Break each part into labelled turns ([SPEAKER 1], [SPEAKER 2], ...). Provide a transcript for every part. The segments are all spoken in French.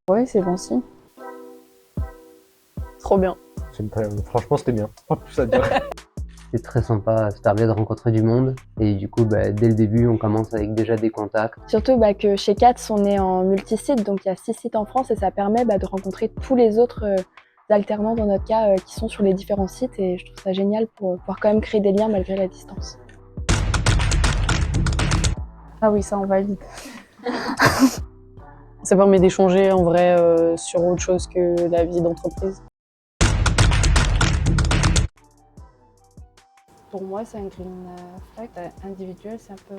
[SPEAKER 1] Ouais, c'est bon signe. Trop bien.
[SPEAKER 2] Franchement, c'était bien. Pas plus à dire.
[SPEAKER 3] C'est très sympa, ça permet de rencontrer du monde et du coup dès le début on commence avec déjà des contacts.
[SPEAKER 1] Surtout que chez CATS, on est en multisite, donc il y a 6 sites en France et ça permet de rencontrer tous les autres alternants dans notre cas qui sont sur les différents sites et je trouve ça génial pour pouvoir quand même créer des liens malgré la distance.
[SPEAKER 4] Ah oui, ça on valide. Ça permet d'échanger en vrai sur autre chose que la vie d'entreprise.
[SPEAKER 5] Pour moi, c'est un green flag individuel, c'est un peu...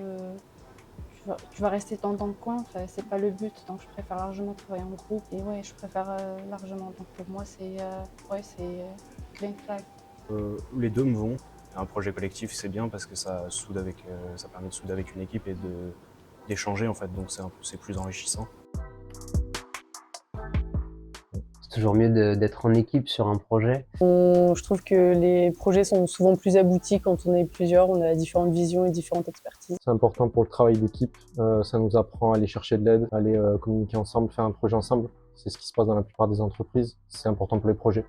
[SPEAKER 5] Tu vas rester dans ton coin, enfin, c'est pas le but, donc je préfère largement travailler en groupe. Et ouais, je préfère largement, donc pour moi, c'est green flag.
[SPEAKER 6] Les deux me vont. Un projet collectif, c'est bien parce que ça permet de souder avec une équipe et d'échanger en fait, donc c'est plus enrichissant.
[SPEAKER 3] C'est toujours mieux d'être en équipe sur un projet.
[SPEAKER 4] Je trouve que les projets sont souvent plus aboutis quand on est plusieurs, on a différentes visions et différentes expertises.
[SPEAKER 2] C'est important pour le travail d'équipe. Ça nous apprend à aller chercher de l'aide, à aller communiquer ensemble, faire un projet ensemble. C'est ce qui se passe dans la plupart des entreprises. C'est important pour les projets.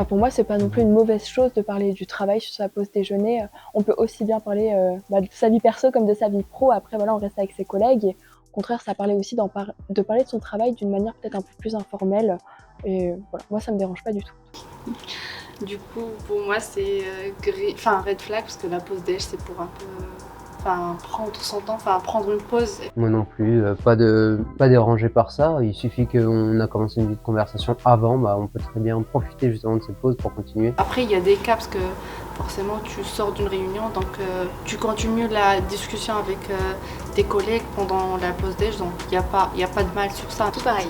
[SPEAKER 1] Pour moi, c'est pas non plus une mauvaise chose de parler du travail sur sa pause déjeuner. On peut aussi bien parler de sa vie perso comme de sa vie pro. Après, voilà, on reste avec ses collègues. Et au contraire, ça permet aussi de parler de son travail d'une manière peut-être un peu plus informelle. Et voilà, moi, ça me dérange pas du tout.
[SPEAKER 5] Du coup, pour moi, c'est red flag, parce que la pause déj, c'est pour un peu... prendre son temps, prendre une pause.
[SPEAKER 3] Moi non plus, pas dérangé par ça. Il suffit qu'on a commencé une conversation avant, on peut très bien profiter justement de cette pause pour continuer.
[SPEAKER 5] Après, il y a des cas, parce que forcément, tu sors d'une réunion, donc tu continues la discussion avec tes collègues pendant la pause déj, donc il n'y a pas de mal sur ça. Tout pareil.